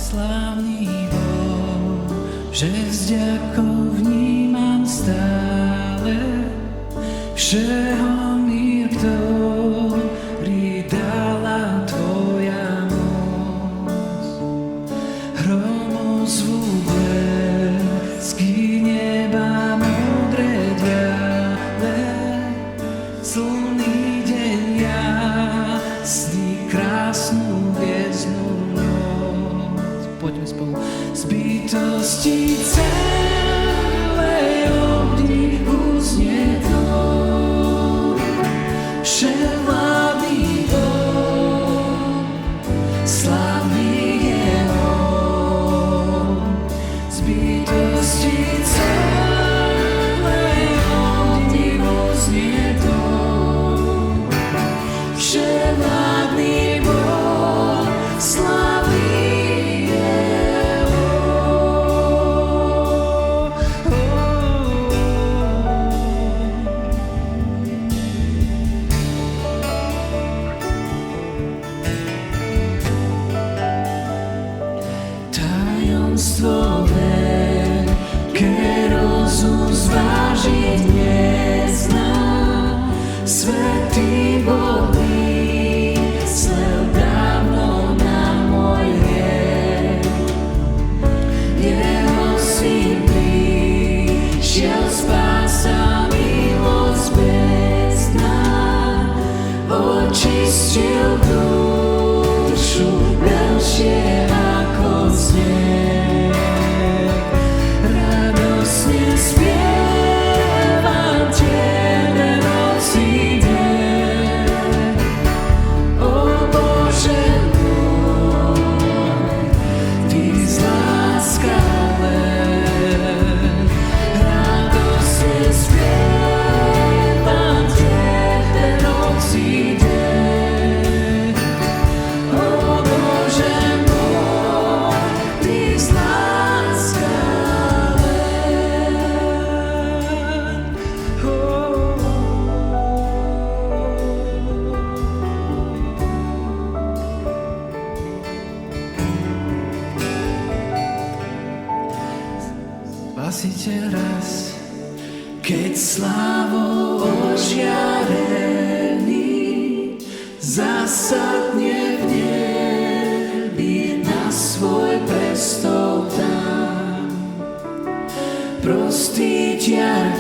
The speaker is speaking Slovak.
slávny Boh, že vzďakou vnímam stále všeho mír, ktorý dala tvoja moc. Hromov zvuk blesky neba modré diale, slnný deň jasný, krásnu hviezdnu noc. Poďme spolu. Z bytosti celej obdivu znie tón, vševládny Boh, slávny je On. Z bytosti celej obdivu znie tón, vševládny Boh, slávny je tajomstvo veľké rozum zvážiť nezná. Svätý Boh myslel dávno na môj hriech. Jeho syn prišiel, spása, milosť bezdná, očistil dušu veľšie ako sneh. Radosne spievam Tebe noci deň. O Bože môj, Ty z láska len. Radosne spievam Tebe noci deň. O Bože môj, Ty z láska len. Spasiteľ raz, keď slávou ožiarený zasadne v nebi na svoj prestol tam, prostý ťa